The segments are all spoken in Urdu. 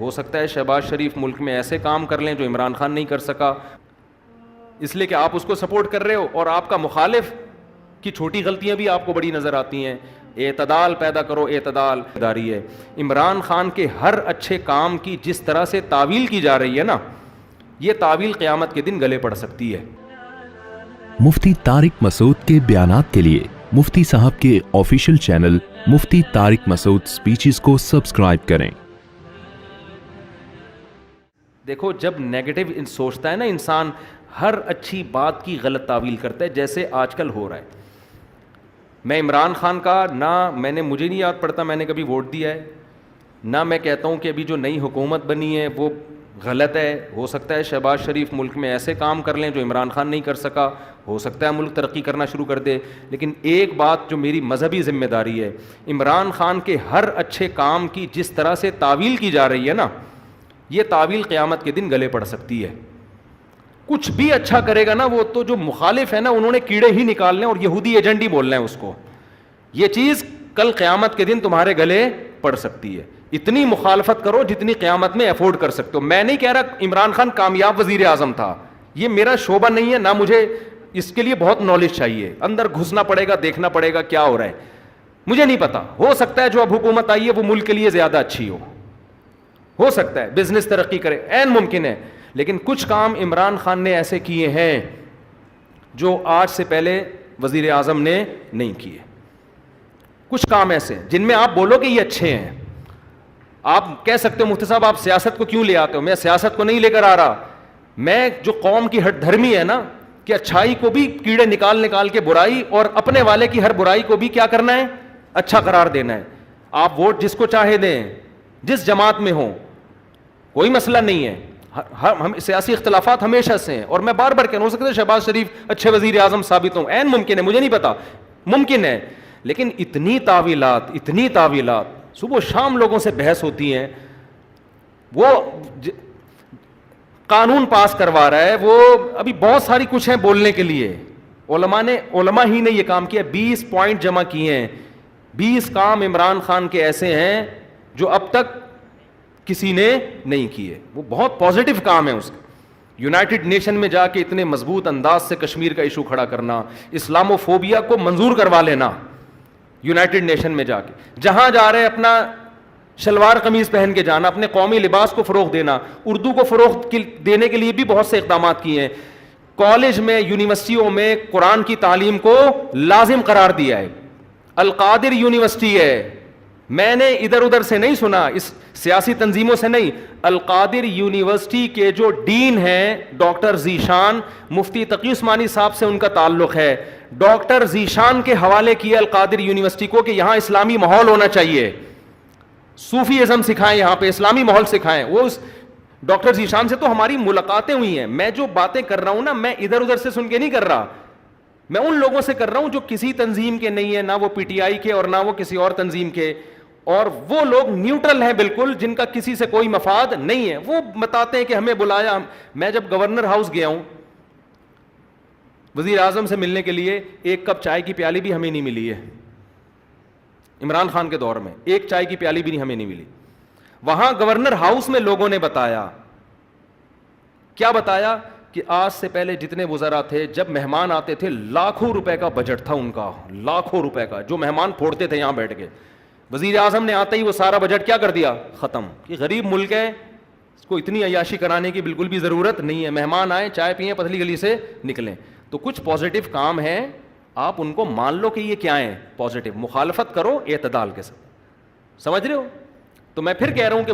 ہو سکتا ہے شہباز شریف ملک میں ایسے کام کر لیں جو عمران خان نہیں کر سکا، اس لیے کہ آپ اس کو سپورٹ کر رہے ہو، اور آپ کا مخالف کی چھوٹی غلطیاں بھی آپ کو بڑی نظر آتی ہیں. اعتدال پیدا کرو، اعتدال داری ہے. عمران خان کے ہر اچھے کام کی جس طرح سے تعویل کی جا رہی ہے نا، یہ تعویل قیامت کے دن گلے پڑ سکتی ہے. مفتی طارق مسعود کے بیانات کے لیے مفتی صاحب کے آفیشیل چینل مفتی طارق مسعود سپیچز کو سبسکرائب کریں. دیکھو، جب نیگیٹو سوچتا ہے نا انسان، ہر اچھی بات کی غلط تعویل کرتا ہے، جیسے آج کل ہو رہا ہے. میں عمران خان کا مجھے نہیں یاد پڑتا میں نے کبھی ووٹ دیا ہے، نہ میں کہتا ہوں کہ ابھی جو نئی حکومت بنی ہے وہ غلط ہے. ہو سکتا ہے شہباز شریف ملک میں ایسے کام کر لیں جو عمران خان نہیں کر سکا، ہو سکتا ہے ملک ترقی کرنا شروع کر دے. لیکن ایک بات جو میری مذہبی ذمہ داری ہے، عمران خان کے ہر اچھے کام کی جس طرح سے تعویل کی جا رہی ہے نا، یہ تعویل قیامت کے دن گلے پڑ سکتی ہے. کچھ بھی اچھا کرے گا نا، وہ تو جو مخالف ہے نا، انہوں نے کیڑے ہی نکالنے اور یہودی ایجنٹ ہی بولنا ہے اس کو. یہ چیز کل قیامت کے دن تمہارے گلے پڑ سکتی ہے. اتنی مخالفت کرو جتنی قیامت میں افورڈ کر سکتے ہو. میں نہیں کہہ رہا عمران خان کامیاب وزیر اعظم تھا، یہ میرا شعبہ نہیں ہے، نہ مجھے اس کے لیے بہت نالج چاہیے. اندر گھسنا پڑے گا، دیکھنا پڑے گا کیا ہو رہا ہے. مجھے نہیں پتا، ہو سکتا ہے جو اب حکومت آئی ہے وہ ملک کے لیے زیادہ اچھی ہو سکتا ہے بزنس ترقی کرے، عین ممکن ہے. لیکن کچھ کام عمران خان نے ایسے کیے ہیں جو آج سے پہلے وزیر اعظم نے نہیں کیے. کچھ کام ایسے جن میں آپ بولو کہ یہ اچھے ہیں. آپ کہہ سکتے ہو مفتی صاحب آپ سیاست کو کیوں لے آتے ہو؟ میں سیاست کو نہیں لے کر آ رہا. میں جو قوم کی ہٹ دھرمی ہے نا، کہ اچھائی کو بھی کیڑے نکال کے برائی، اور اپنے والے کی ہر برائی کو بھی کیا کرنا ہے، اچھا قرار دینا ہے. آپ ووٹ جس کو چاہے دیں، جس جماعت میں ہوں، کوئی مسئلہ نہیں ہے. ہم سیاسی اختلافات ہمیشہ سے ہیں، اور میں بار بار کہہ رہا ہوں، ہو سکتا ہے شہباز شریف اچھے وزیر اعظم ثابت ہوں، عین ممکن ہے، مجھے نہیں پتا، ممکن ہے. لیکن اتنی تعویلات صبح و شام لوگوں سے بحث ہوتی ہیں. وہ قانون پاس کروا رہا ہے، وہ ابھی بہت ساری کچھ ہیں بولنے کے لیے. علماء ہی نے یہ کام کیا. 20 پوائنٹ جمع کیے ہیں. 20 کام عمران خان کے ایسے ہیں جو اب تک کسی نے نہیں کیے. وہ بہت پازیٹو کام ہے اس کا. یونائٹڈ نیشن میں جا کے اتنے مضبوط انداز سے کشمیر کا ایشو کھڑا کرنا، اسلامو فوبیا کو منظور کروا لینا یونائٹڈ نیشن میں جا کے، جہاں جا رہے اپنا شلوار قمیض پہن کے جانا، اپنے قومی لباس کو فروغ دینا، اردو کو فروغ دینے کے لیے بھی بہت سے اقدامات کیے ہیں. کالج میں، یونیورسٹیوں میں قرآن کی تعلیم کو لازم قرار دیا ہے. القادر یونیورسٹی ہے، میں نے ادھر ادھر سے نہیں سنا، اس سیاسی تنظیموں سے نہیں. القادر یونیورسٹی کے جو ڈین ہیں ڈاکٹر ذیشان، مفتی تقی عثمانی صاحب سے ان کا تعلق ہے. ڈاکٹر ذیشان کے حوالے کیا القادر یونیورسٹی کو کہ یہاں اسلامی ماحول ہونا چاہیے، صوفی ازم سکھائیں، یہاں پہ اسلامی ماحول سکھائیں. وہ اس ڈاکٹر ذیشان سے تو ہماری ملاقاتیں ہوئی ہیں. میں جو باتیں کر رہا ہوں نا، میں ادھر ادھر سے سن کے نہیں کر رہا، میں ان لوگوں سے کر رہا ہوں جو کسی تنظیم کے نہیں ہیں، نہ وہ پی ٹی آئی کے اور نہ وہ کسی اور تنظیم کے، اور وہ لوگ نیوٹرل ہیں بالکل، جن کا کسی سے کوئی مفاد نہیں ہے. وہ بتاتے ہیں کہ ہمیں بلایا. میں جب گورنر ہاؤس گیا ہوں وزیر اعظم سے ملنے کے لیے، ایک کپ چائے کی پیالی بھی ہمیں نہیں ملی ہے. عمران خان کے دور میں ایک چائے کی پیالی بھی نہیں ہمیں نہیں ملی. وہاں گورنر ہاؤس میں لوگوں نے بتایا، کیا بتایا، کہ آج سے پہلے جتنے وزراء تھے، جب مہمان آتے تھے لاکھوں روپے کا بجٹ تھا ان کا، لاکھوں روپے کا، جو مہمان پھوڑتے تھے یہاں بیٹھ کے. وزیر اعظم نے آتے ہی وہ سارا بجٹ کیا کر دیا، ختم. کہ غریب ملک ہے، اس کو اتنی عیاشی کرانے کی بالکل بھی ضرورت نہیں ہے. مہمان آئیں، چائے پئیں، پتلی گلی سے نکلیں. تو کچھ پازیٹو کام ہیں، آپ ان کو مان لو کہ یہ کیا ہیں، پازیٹو. مخالفت کرو اعتدال کے ساتھ. سمجھ رہے ہو؟ تو میں پھر کہہ رہا ہوں کہ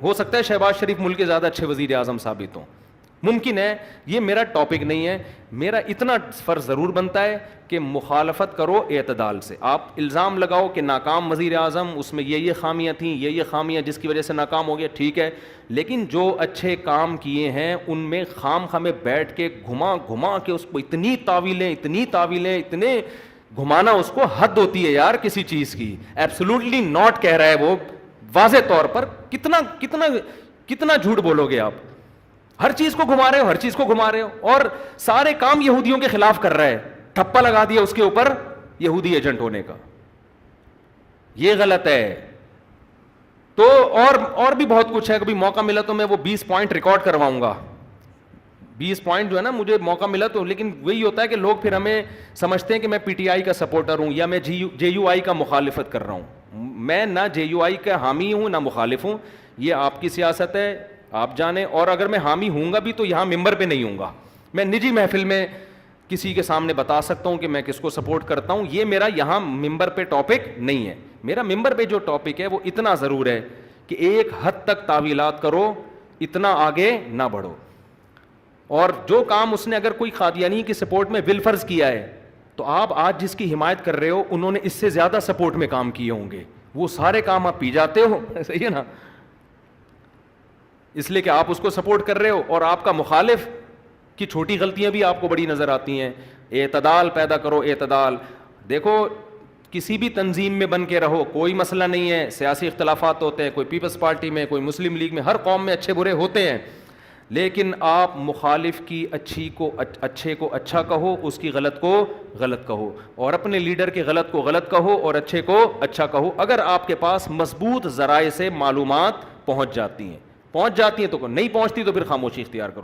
ہو سکتا ہے شہباز شریف ملک کے زیادہ اچھے وزیر اعظم ثابت ہوں، ممکن ہے. یہ میرا ٹاپک نہیں ہے. میرا اتنا فرض ضرور بنتا ہے کہ مخالفت کرو اعتدال سے. آپ الزام لگاؤ کہ ناکام وزیر اعظم، اس میں یہ خامیاں تھیں، یہ خامیاں جس کی وجہ سے ناکام ہو گیا، ٹھیک ہے. لیکن جو اچھے کام کیے ہیں ان میں خام خامے بیٹھ کے گھما کے اس کو اتنی تعویلیں، اتنے گھمانا، اس کو حد ہوتی ہے یار کسی چیز کی. ایبسولوٹلی ناٹ کہہ رہا ہے وہ واضح طور پر. کتنا جھوٹ بولو گے آپ؟ ہر چیز کو گھما رہے ہو، اور سارے کام یہودیوں کے خلاف کر رہا ہے. ٹھپا لگا دیا اس کے اوپر یہودی ایجنٹ ہونے کا. یہ غلط ہے. تو اور بھی بہت کچھ ہے. کبھی موقع ملا تو میں وہ 20 پوائنٹ ریکارڈ کرواؤں گا. 20 پوائنٹ جو ہے نا, مجھے موقع ملا تو. لیکن وہی ہوتا ہے کہ لوگ پھر ہمیں سمجھتے ہیں کہ میں پی ٹی آئی کا سپورٹر ہوں یا میں جے یو آئی کا مخالفت کر رہا ہوں. میں نہ جے یو آئی کا حامی ہوں نہ مخالف ہوں. یہ آپ کی سیاست ہے, آپ جانیں. اور اگر میں حامی ہوں گا بھی تو یہاں ممبر پہ نہیں ہوں گا. میں نجی محفل میں کسی کے سامنے بتا سکتا ہوں کہ میں کس کو سپورٹ کرتا ہوں. یہ میرا یہاں ممبر پہ ٹاپک نہیں ہے. میرا ممبر پہ جو ٹاپک ہے وہ اتنا ضرور ہے کہ ایک حد تک تعویلات کرو, اتنا آگے نہ بڑھو. اور جو کام اس نے اگر کوئی قادیانی کی سپورٹ میں بالفرض کیا ہے تو آپ آج جس کی حمایت کر رہے ہو انہوں نے اس سے زیادہ سپورٹ میں کام کیے ہوں گے. وہ سارے کام آپ پی جاتے ہو, صحیح ہے نا, اس لیے کہ آپ اس کو سپورٹ کر رہے ہو. اور آپ کا مخالف کی چھوٹی غلطیاں بھی آپ کو بڑی نظر آتی ہیں. اعتدال پیدا کرو, اعتدال. دیکھو کسی بھی تنظیم میں بن کے رہو, کوئی مسئلہ نہیں ہے. سیاسی اختلافات ہوتے ہیں, کوئی پیپلز پارٹی میں, کوئی مسلم لیگ میں, ہر قوم میں اچھے برے ہوتے ہیں. لیکن آپ مخالف کی اچھے کو اچھا کہو, اس کی غلط کو غلط کہو, اور اپنے لیڈر کے غلط کو غلط کہو اور اچھے کو اچھا کہو. اگر آپ کے پاس مضبوط ذرائع سے معلومات پہنچ جاتی ہیں تو نہیں پہنچتی تو پھر خاموشی اختیار کرو.